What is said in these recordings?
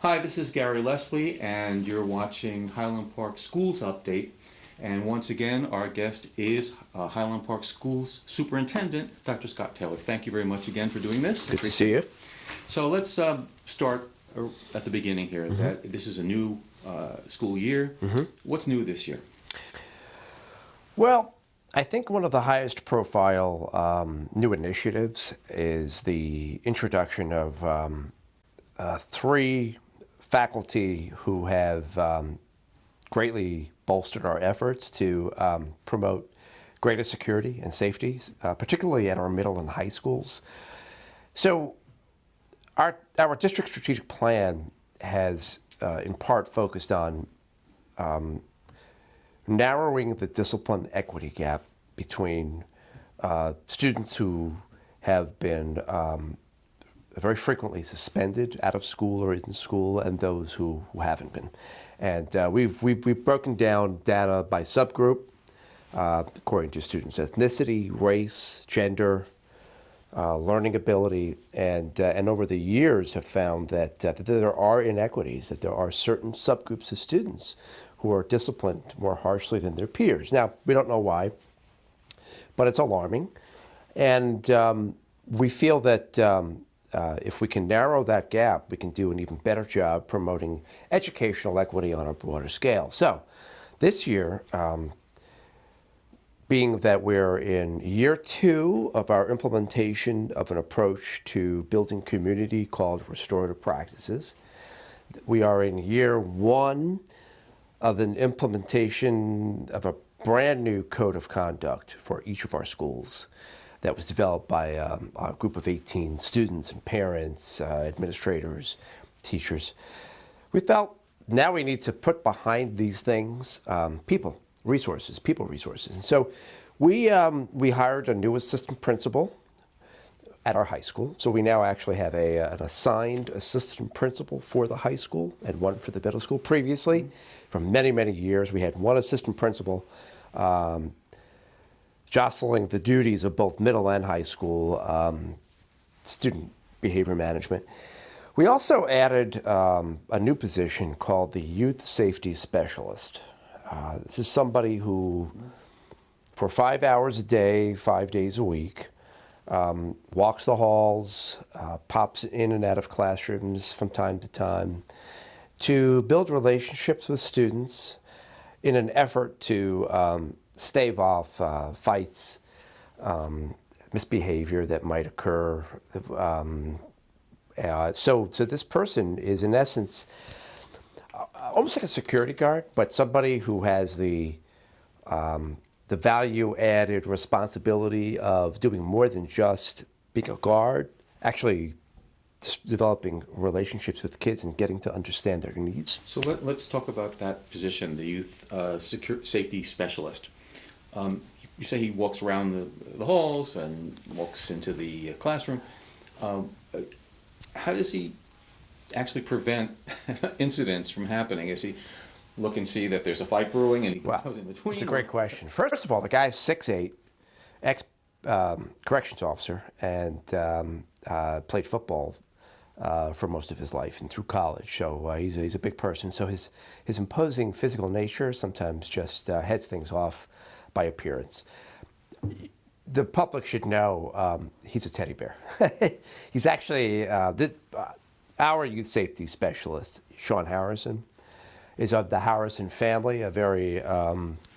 Hi, this is Gary Leslie, and you're watching Highland Park Schools Update. And once again, our guest is Highland Park Schools Superintendent, Dr. Scott Taylor. Thank you very much again for doing this. Good to see you. So let's start at the beginning here. That this is a new school year. What's new this year? Well, I think one of the highest profile new initiatives is the introduction of 3 faculty who have greatly bolstered our efforts to promote greater security and safety, particularly at our middle and high schools. So our district strategic plan has in part focused on narrowing the discipline equity gap between students who have been very frequently suspended out of school or in school, and those who haven't been. And we've broken down data by subgroup, according to students' ethnicity, race, gender, learning ability, and over the years have found that there are inequities, that there are certain subgroups of students who are disciplined more harshly than their peers. Now, we don't know why, but it's alarming. And we feel that if we can narrow that gap, we can do an even better job promoting educational equity on a broader scale. So this year, being that we're in year 2 of our implementation of an approach to building community called Restorative Practices, we are in year 1 of an implementation of a brand new code of conduct for each of our schools that was developed by a group of 18 students and parents, administrators, teachers. We felt now we need to put behind these things people resources. And so we hired a new assistant principal at our high school. So we now actually have an assigned assistant principal for the high school and one for the middle school. Previously, for many, many years, we had one assistant principal jostling the duties of both middle and high school student behavior management. We also added a new position called the Youth Safety Specialist. This is somebody who, for 5 hours a day, 5 days a week, walks the halls, pops in and out of classrooms from time to time to build relationships with students in an effort to stave off fights, misbehavior that might occur. So this person is, in essence, almost like a security guard, but somebody who has the value-added responsibility of doing more than just being a guard, actually developing relationships with kids and getting to understand their needs. So let's talk about that position, the Youth Safety Specialist. You say he walks around the halls and walks into the classroom. How does he actually prevent incidents from happening? Is he look and see that there's a fight brewing and he goes in between? It's a great question. First of all, the guy's 6'8", ex-corrections officer, and played football for most of his life and through college. So he's a big person. So his imposing physical nature sometimes just heads things off by appearance. The public should know he's a teddy bear. He's actually our youth safety specialist, Sean Harrison, is of the Harrison family, a very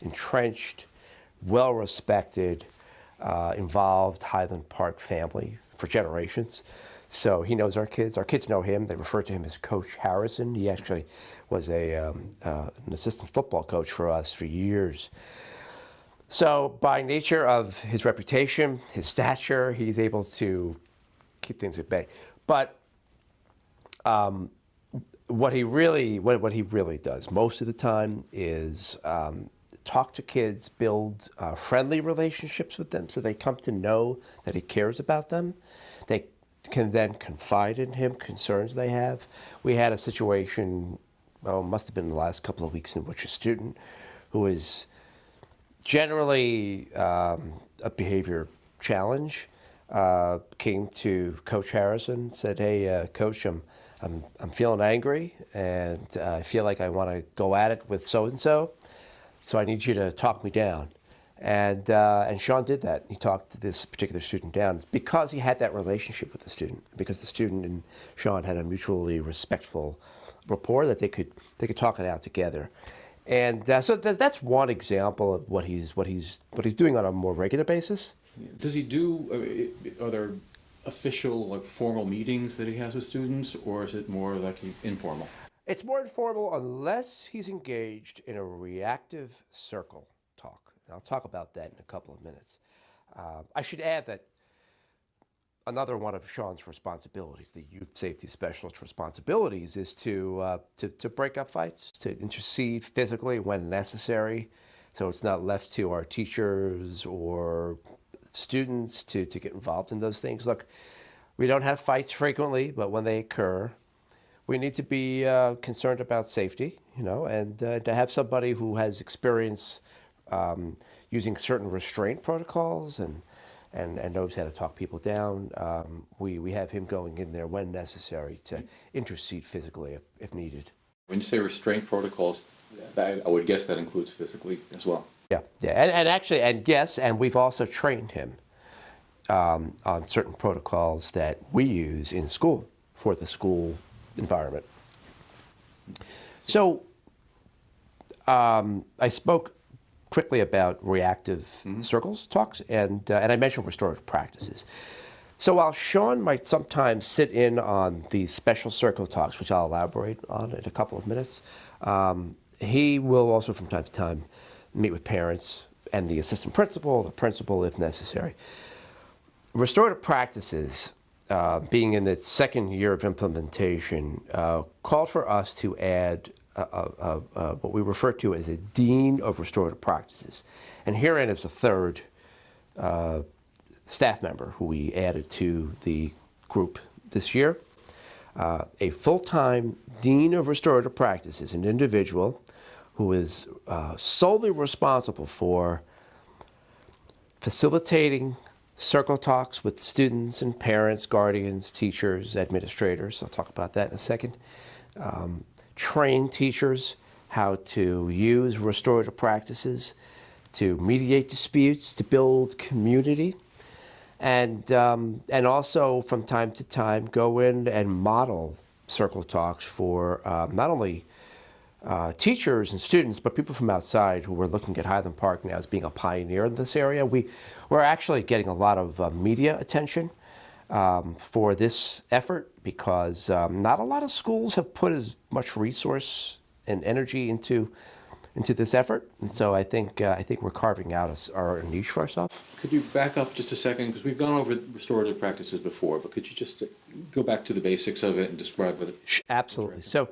entrenched, well-respected, involved Highland Park family for generations. So he knows our kids. Our kids know him. They refer to him as Coach Harrison. He actually was an assistant football coach for us for years. So by nature of his reputation, his stature, he's able to keep things at bay. But what he really does most of the time is talk to kids, build friendly relationships with them so they come to know that he cares about them. They can then confide in him concerns they have. We had a situation, must have been the last couple of weeks, in which a student who is generally a behavior challenge came to Coach Harrison, said, "Hey, Coach, I'm feeling angry, and I feel like I want to go at it with so and so. So I need you to talk me down." And Shawn did that. He talked this particular student down. It's because he had that relationship with the student, because the student and Shawn had a mutually respectful rapport that they could talk it out together. And so that's one example of what he's doing on a more regular basis. Does he do, are there official, like formal meetings that he has with students, or is it more like informal? It's more informal unless he's engaged in a reactive circle talk. And I'll talk about that in a couple of minutes. I should add that another one of Shawns' responsibilities, the youth safety specialist responsibilities, is to break up fights, to intercede physically when necessary, so it's not left to our teachers or students to get involved in those things. Look, we don't have fights frequently, but when they occur, we need to be concerned about safety, and to have somebody who has experience using certain restraint protocols and knows how to talk people down. We have him going in there when necessary to intercede physically if needed. When you say restraint protocols, I would guess that includes physically as well. Yeah, and we've also trained him on certain protocols that we use in school for the school environment. So I spoke quickly about reactive circles talks, and I mentioned restorative practices. So while Shawn might sometimes sit in on these special circle talks, which I'll elaborate on in a couple of minutes, he will also from time to time meet with parents and the assistant principal, the principal if necessary. Restorative practices, being in its second year of implementation, called for us to add what we refer to as a Dean of Restorative Practices. And herein is the third staff member who we added to the group this year. A full-time Dean of Restorative Practices, an individual who is solely responsible for facilitating circle talks with students and parents, guardians, teachers, administrators. I'll talk about that in a second. Train teachers how to use restorative practices to mediate disputes, to build community, and also from time to time go in and model circle talks for not only teachers and students, but people from outside who are looking at Highland Park now as being a pioneer in this area. We're actually getting a lot of media attention for this effort because not a lot of schools have put as much resource and energy into this effort, and so I think we're carving out our niche for ourselves. Could you back up just a second, because we've gone over restorative practices before, but could you just go back to the basics of it and describe what it? Absolutely. So.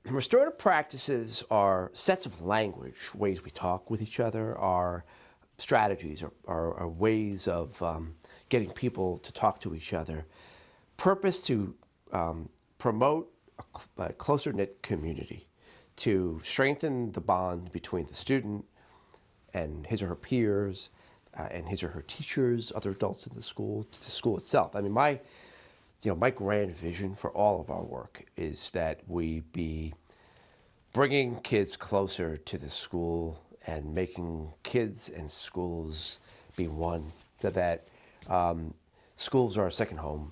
Restorative practices are sets of language, ways we talk with each other, are strategies, are ways of getting people to talk to each other. Purpose to promote a closer-knit community, to strengthen the bond between the student and his or her peers, and his or her teachers, other adults in the school, to the school itself. I mean, my grand vision for all of our work is that we be bringing kids closer to the school and making kids and schools be one, so that schools are a second home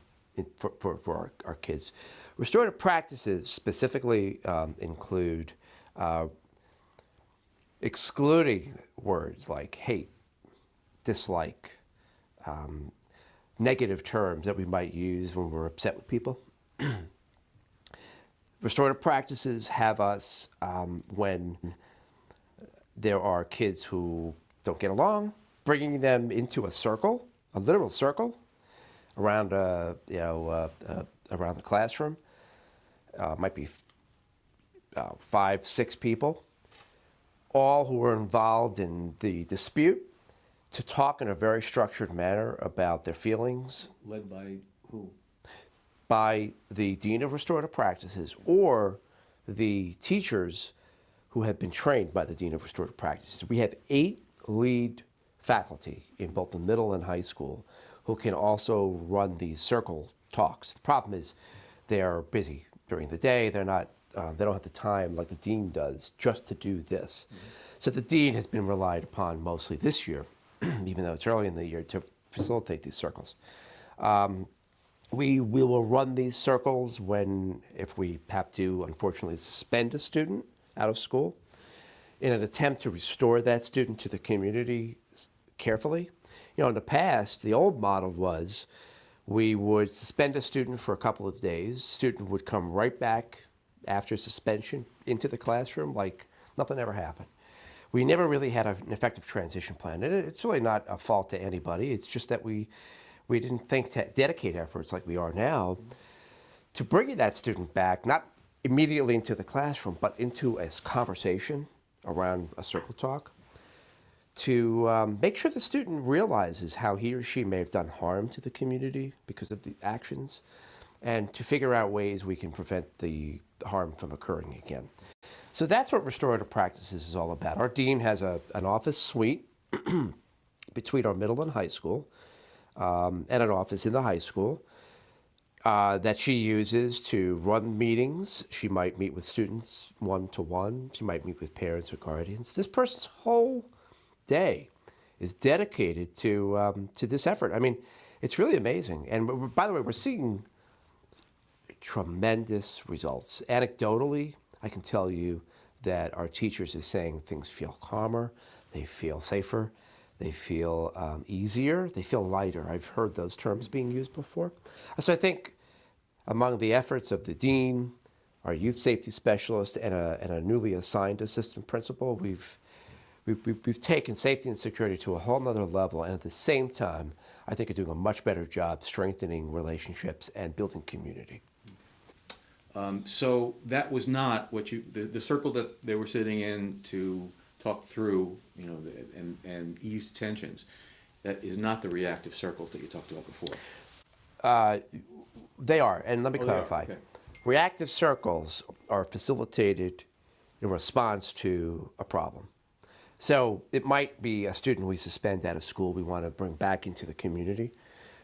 for our kids. Restorative practices specifically include excluding words like hate, dislike, negative terms that we might use when we're upset with people. Restorative practices have us when there are kids who don't get along, bringing them into a circle, a literal circle, around around the classroom. Might be 5, 6 people, all who are involved in the dispute, to talk in a very structured manner about their feelings. Led by who? By the Dean of Restorative Practices or the teachers who have been trained by the Dean of Restorative Practices. We have 8 lead faculty in both the middle and high school who can also run these circle talks. The problem is they're busy during the day. They don't have the time like the dean does just to do this. So the dean has been relied upon mostly this year, even though it's early in the year, to facilitate these circles. We will run these circles if we have to, unfortunately, suspend a student out of school in an attempt to restore that student to the community carefully. In the past, the old model was we would suspend a student for a couple of days. Student would come right back after suspension into the classroom like nothing ever happened. We never really had an effective transition plan. And it's really not a fault to anybody. It's just that we didn't think to dedicate efforts like we are now to bringing that student back, not immediately into the classroom, but into a conversation around a circle talk to make sure the student realizes how he or she may have done harm to the community because of the actions, and to figure out ways we can prevent the harm from occurring again. So that's what Restorative Practices is all about. Our dean has an office suite between our middle and high school, and an office in the high school that she uses to run meetings. She might meet with students one-to-one. She might meet with parents or guardians. This person's whole day is dedicated to this effort. I mean, it's really amazing. And by the way, we're seeing tremendous results. Anecdotally, I can tell you that our teachers are saying things feel calmer, they feel safer, they feel easier, they feel lighter. I've heard those terms being used before. So I think among the efforts of the dean, our youth safety specialist, and a newly assigned assistant principal, we've taken safety and security to a whole nother level, and at the same time, I think are doing a much better job strengthening relationships and building community. So that was not what the circle that they were sitting in to talk through, and ease tensions. That is not the reactive circles that you talked about before. They are, and let me clarify. Okay. Reactive circles are facilitated in response to a problem. So it might be a student we suspend out of school we want to bring back into the community,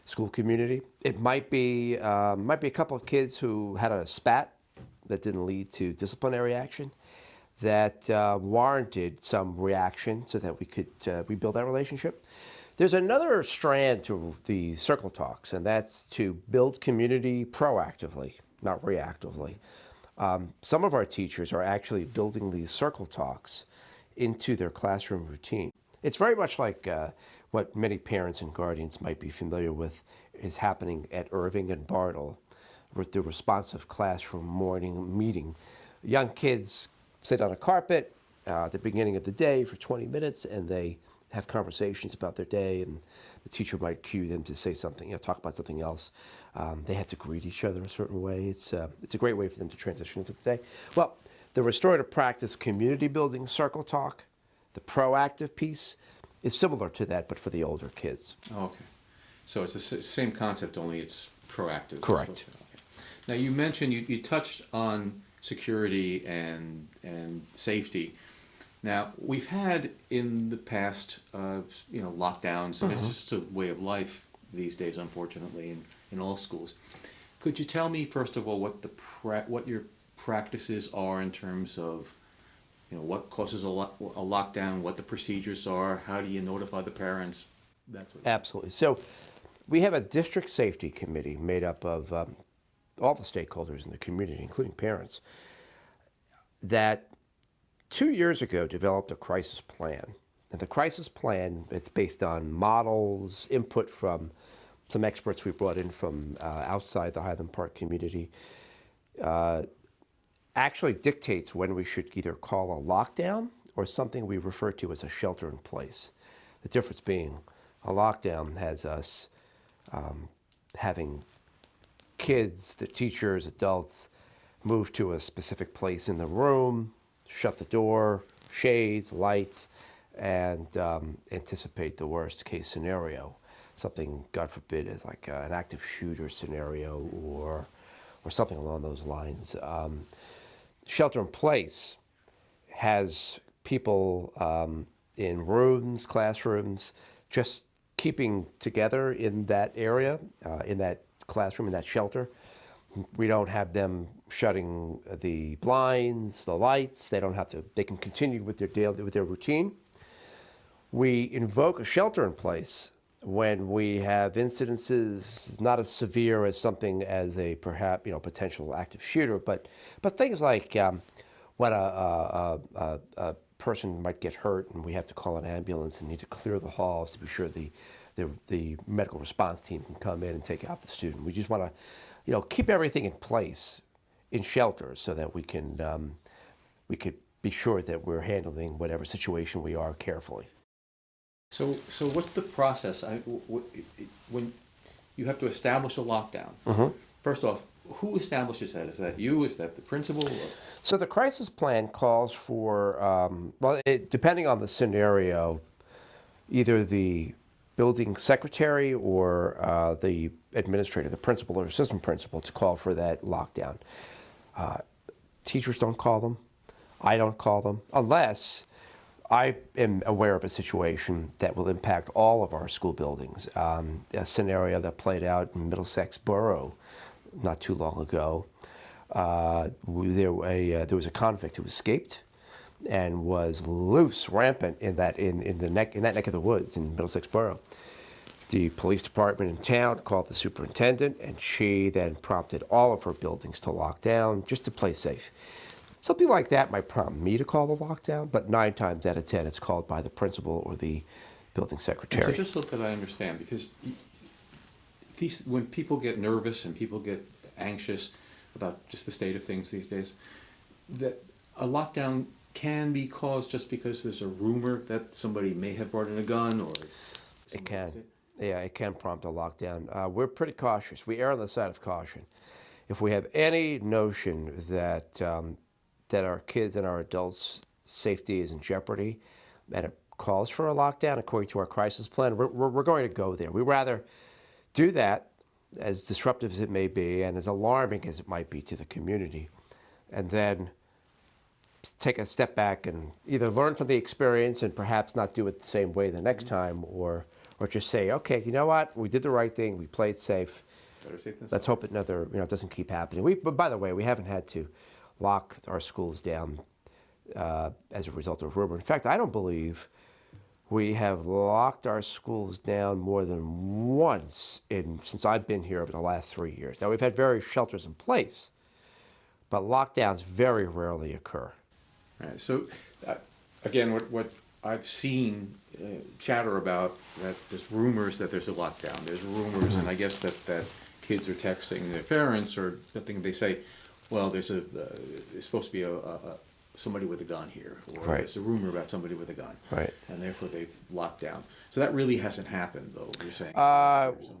school community. It might be a couple of kids who had a spat that didn't lead to disciplinary action that warranted some reaction so that we could rebuild that relationship. There's another strand to the circle talks, and that's to build community proactively, not reactively. Some of our teachers are actually building these circle talks into their classroom routine. It's very much like what many parents and guardians might be familiar with is happening at Irving and Bartle with the responsive classroom morning meeting. Young kids sit on a carpet at the beginning of the day for 20 minutes, and they have conversations about their day, and the teacher might cue them to say something, talk about something else. They have to greet each other a certain way. It's a great way for them to transition into the day. Well, the restorative practice community building circle talk, the proactive piece, is similar to that, but for the older kids. Oh, okay. So it's the same concept, only it's proactive. Correct. Okay. Now you mentioned, you touched on security and safety. Now, we've had in the past, lockdowns, and it's just a way of life these days, unfortunately, in all schools. Could you tell me, first of all, what your practices are in terms of, what causes a lockdown, what the procedures are, how do you notify the parents? Absolutely. So we have a district safety committee made up of all the stakeholders in the community, including parents, that 2 years ago developed a crisis plan. And the crisis plan is based on models, input from some experts we brought in from outside the Highland Park community, actually dictates when we should either call a lockdown or something we refer to as a shelter in place. The difference being a lockdown has us having kids, the teachers, adults, move to a specific place in the room, shut the door, shades, lights, and anticipate the worst case scenario. Something, God forbid, is like an active shooter scenario or something along those lines. Shelter in place has people in rooms, classrooms, just keeping together in that area, in that classroom, in that shelter. We don't have them shutting the blinds, the lights. They don't have to. They can continue with their routine. We invoke a shelter in place when we have incidences not as severe as something as a perhaps potential active shooter, but things like when a person might get hurt and we have to call an ambulance and need to clear the halls to be sure the medical response team can come in and take out the student. We just want to keep everything in place in shelters so that we could be sure that we're handling whatever situation we are carefully. So what's the process? When you have to establish a lockdown, first off, who establishes that? Is that you? Is that the principal? Or? So the crisis plan calls for, depending on the scenario, either the building secretary or the administrator, the principal or assistant principal, to call for that lockdown. Teachers don't call them. I don't call them unless I am aware of a situation that will impact all of our school buildings. A scenario that played out in Middlesex Borough not too long ago. There was a convict who escaped and was loose, rampant in that neck of the woods in Middlesex Borough. The police department in town called the superintendent, and she then prompted all of her buildings to lock down just to play safe. Something like that might prompt me to call the lockdown, but 9 times out of 10 it's called by the principal or the building secretary. So just so that I understand, because when people get nervous and people get anxious about just the state of things these days, that a lockdown can be caused just because there's a rumor that somebody may have brought in a gun, or it can. Yeah, it can prompt a lockdown. We're pretty cautious. We err on the side of caution. If we have any notion that that our kids and our adults' safety is in jeopardy, and it calls for a lockdown according to our crisis plan, we're going to go there. We'd rather do that, as disruptive as it may be and as alarming as it might be to the community, and then take a step back and either learn from the experience and perhaps not do it the same way the next time, or just say, okay, you know what, we did the right thing, we played safe. Better safe than Let's hope it doesn't keep happening. But by the way, we haven't had to lock our schools down as a result of rumor. In fact, I don't believe we have locked our schools down more than once since I've been here over the last 3 years. Now, we've had various shelters in place, but lockdowns very rarely occur. All right. So, again, what I've seen chatter about, that there's rumors that there's a lockdown. There's rumors, and I guess that kids are texting their parents or something. They say, well, there's supposed to be somebody with a gun here, or right. There's a rumor about somebody with a gun, right? And therefore they've locked down. So that really hasn't happened, though. You're saying?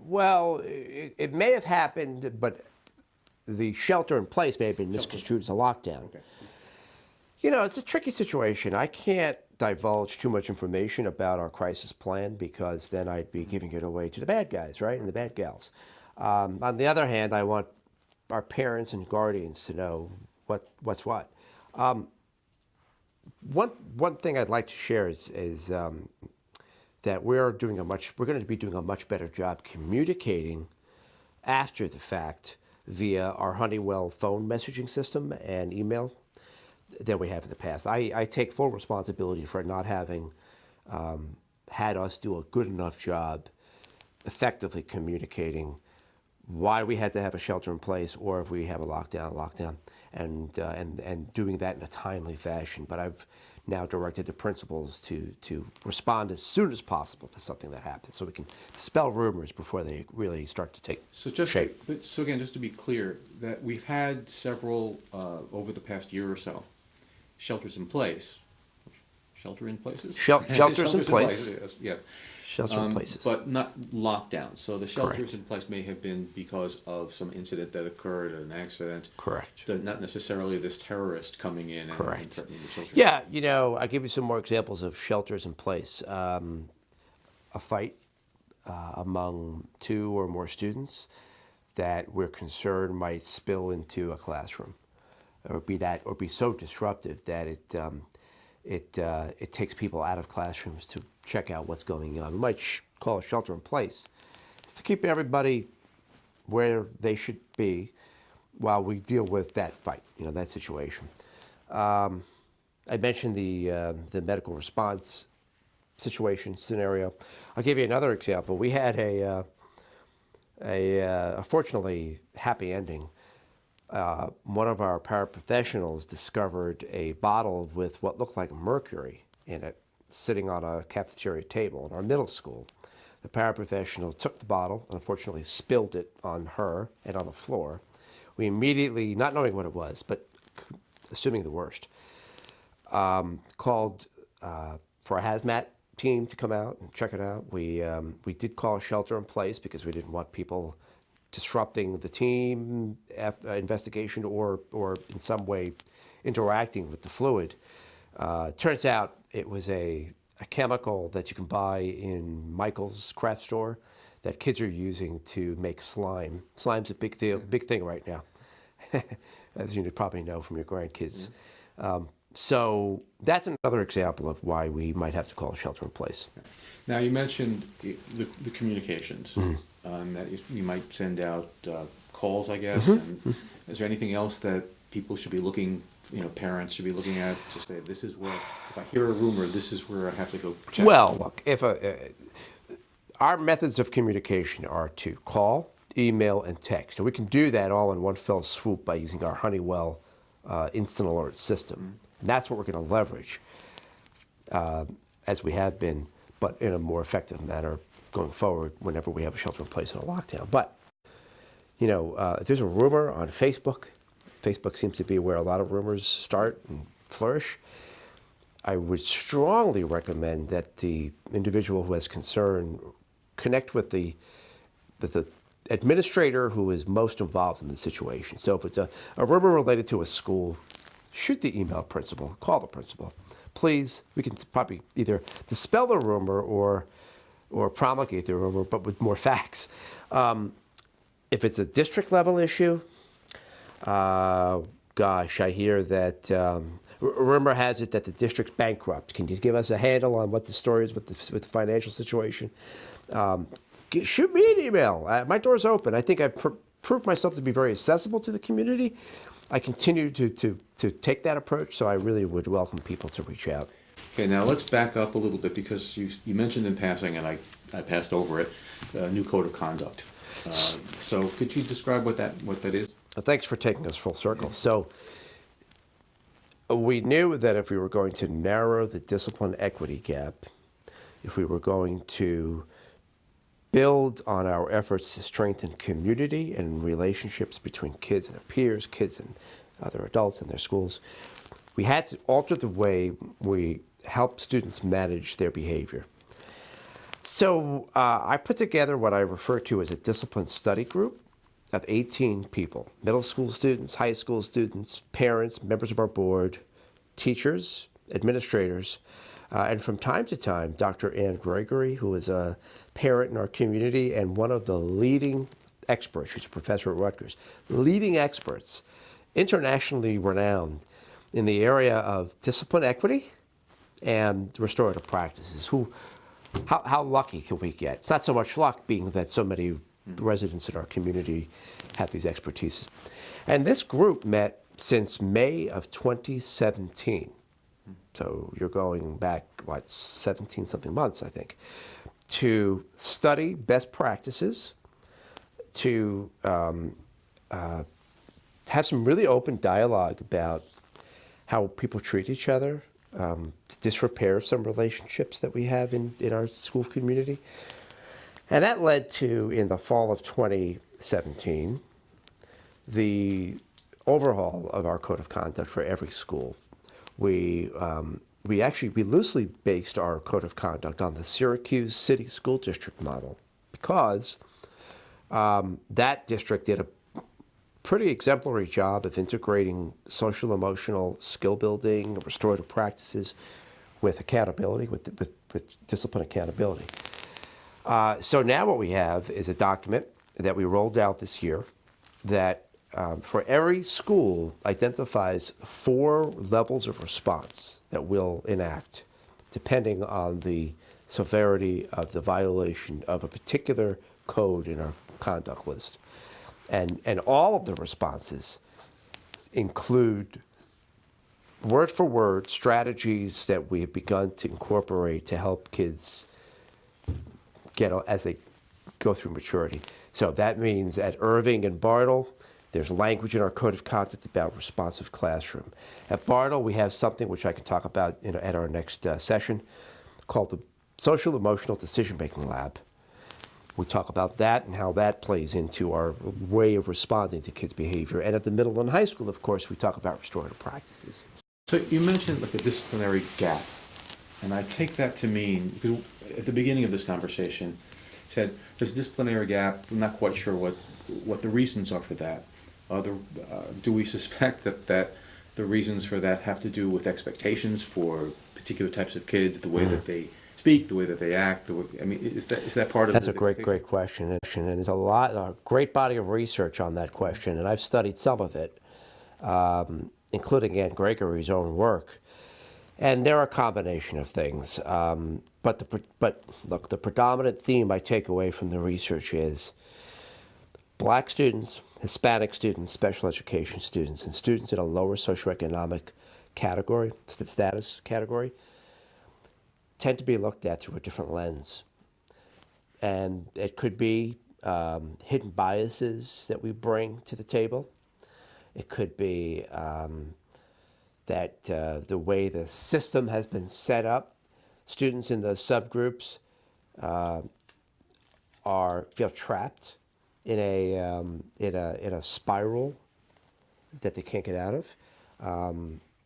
Well, it may have happened, but the shelter in place may have been misconstrued as a lockdown. Okay. It's a tricky situation. I can't divulge too much information about our crisis plan because then I'd be giving it away to the bad guys, right, and the bad gals. On the other hand, I want our parents and guardians to know what's what. One thing I'd like to share is that we're going to be doing a much better job communicating after the fact via our Honeywell phone messaging system and email than we have in the past. I take full responsibility for not having had us do a good enough job effectively communicating why we had to have a shelter in place, or if we have a lockdown, and doing that in a timely fashion. But I've now directed the principals to respond as soon as possible to something that happens, so we can dispel rumors before they really start to take shape. So again, just to be clear, that we've had several over the past year or so shelters in place. Shelter in places? Shelters in place. Yes. Shelter in places. But not lockdowns. So the shelters Correct. in place may have been because of some incident that occurred, an accident. Correct. Not necessarily this terrorist coming in and Correct. threatening the children. Yeah, I'll give you some more examples of shelters in place. A fight among 2 or more students that we're concerned might spill into a classroom, or be so disruptive that it takes people out of classrooms check out what's going on. We might call a shelter in place. It's to keep everybody where they should be while we deal with that fight, that situation. I mentioned the medical response situation scenario. I'll give you another example. We had a fortunately happy ending. One of our paraprofessionals discovered a bottle with what looked like mercury in it sitting on a cafeteria table in our middle school. The paraprofessional took the bottle and unfortunately spilled it on her and on the floor. We immediately, not knowing what it was, but assuming the worst, called for a hazmat team to come out and check it out. We did call a shelter in place because we didn't want people disrupting the team investigation or in some way interacting with the fluid. Turns out it was a chemical that you can buy in Michael's craft store that kids are using to make slime. Slime's a big thing right now, as you probably know from your grandkids. So that's another example of why we might have to call a shelter in place. Now, you mentioned the communications, that you might send out calls, I guess. And is there anything else that people should be looking, parents should be looking at to say, this is where, if I hear a rumor, this is where I have to go check? Well, look, if our methods of communication are to call, email, and text. So we can do that all in one fell swoop by using our Honeywell instant alert system. And that's what we're going to leverage, as we have been, but in a more effective manner going forward whenever we have a shelter in place and a lockdown. But, if there's a rumor on Facebook seems to be where a lot of rumors start and flourish. I would strongly recommend that the individual who has concern connect with the administrator who is most involved in the situation. So if it's a rumor related to a school, shoot the email principal, call the principal. Please, we can probably either dispel the rumor or promulgate the rumor, but with more facts. If it's a district level issue, I hear that rumor has it that the district's bankrupt. Can you give us a handle on what the story is with the financial situation? Shoot me an email. My door's open. I think I've proved myself to be very accessible to the community. I continue to take that approach, so I really would welcome people to reach out. Okay, now let's back up a little bit because you mentioned in passing, and I passed over it, new code of conduct. So could you describe what that is? Thanks for taking us full circle. So we knew that if we were going to narrow the discipline equity gap, if we were going to build on our efforts to strengthen community and relationships between kids and their peers, kids and other adults in their schools, we had to alter the way we help students manage their behavior. So I put together what I refer to as a discipline study group of 18 people, middle school students, high school students, parents, members of our board, teachers, administrators, and from time to time, Dr. Ann Gregory, who is a parent in our community and one of the leading experts, she's a professor at Rutgers, leading experts, internationally renowned in the area of discipline equity and restorative practices. How lucky can we get? It's not so much luck, being that so many residents in our community have these expertises. And this group met since May of 2017. So you're going back, 17-something months, I think, to study best practices, to have some really open dialogue about how people treat each other, to disrepair some relationships that we have in our school community. And that led to, in the fall of 2017, the overhaul of our code of conduct for every school. We loosely based our code of conduct on the Syracuse City School District model because that district did a pretty exemplary job of integrating social emotional skill building, restorative practices with accountability, with discipline accountability. So now what we have is a document that we rolled out this year that for every school identifies 4 levels of response that we'll enact depending on the severity of the violation of a particular code in our conduct list. And all of the responses include word for word strategies that we have begun to incorporate to help kids get as they go through maturity. So that means at Irving and Bartle, there's language in our code of conduct about responsive classroom. At Bartle, we have something which I can talk about at our next session called the Social Emotional Decision Making Lab. We talk about that and how that plays into our way of responding to kids' behavior. And at the middle and high school, of course, we talk about restorative practices. So you mentioned like a disciplinary gap, and I take that to mean, because at the beginning of this conversation, you said there's a disciplinary gap. I'm not quite sure what the reasons are for that. Do we suspect that the reasons for that have to do with expectations for particular types of kids, the way that they speak, the way that they act? Is that part of That's the a great question, and there's a great body of research on that question, and I've studied some of it, including Ann Gregory's own work, and there are a combination of things. But look, the predominant theme I take away from the research is Black students, Hispanic students, special education students, and students in a lower socioeconomic category, status category, tend to be looked at through a different lens. And it could be hidden biases that we bring to the table. It could be that the way the system has been set up, students in those subgroups feel trapped in a spiral that they can't get out of.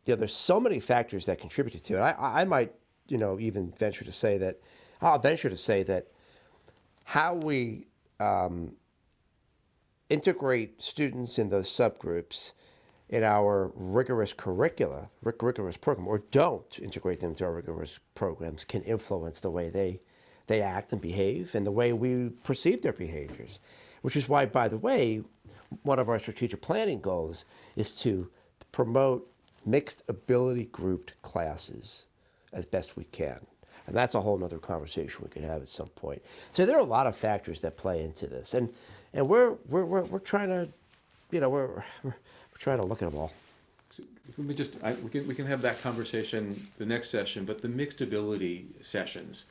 There's so many factors that contribute to it. I might, even venture to say that how we integrate students in those subgroups in our rigorous program, or don't integrate them into our rigorous programs, can influence the way they act and behave and the way we perceive their behaviors. Which is why, by the way, one of our strategic planning goals is to promote mixed ability grouped classes as best we can. And that's a whole other conversation we could have at some point. So there are a lot of factors that play into this, and we're trying to, we're trying to look at them all. So let me we can have that conversation the next session, but the mixed ability sessions,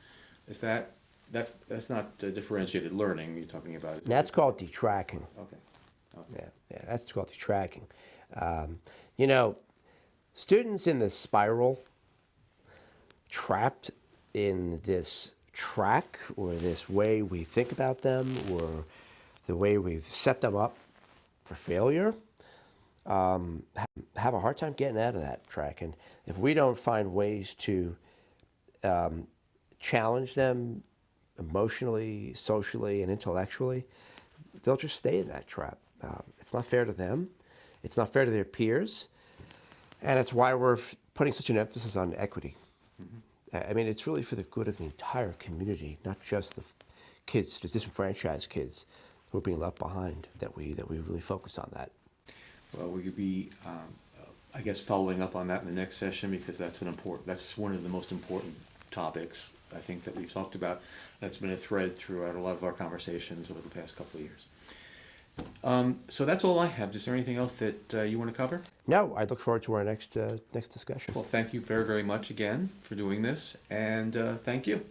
that's not differentiated learning you're talking about? That's called detracking. Okay. Yeah, that's called detracking. Students in this spiral, trapped in this track or this way we think about them or the way we've set them up for failure, have a hard time getting out of that track. And if we don't find ways to challenge them emotionally, socially, and intellectually, they'll just stay in that trap. It's not fair to them. It's not fair to their peers. And it's why we're putting such an emphasis on equity. Mm-hmm. It's really for the good of the entire community, not just the kids, the disenfranchised kids who are being left behind, that we really focus on that. Well, we could be, I guess, following up on that in the next session, because that's one of the most important topics I think that we've talked about. That's been a thread throughout a lot of our conversations over the past couple of years. So that's all I have. Is there anything else that you want to cover? No, I look forward to our next discussion. Well, thank you very, very much again for doing this, and thank you.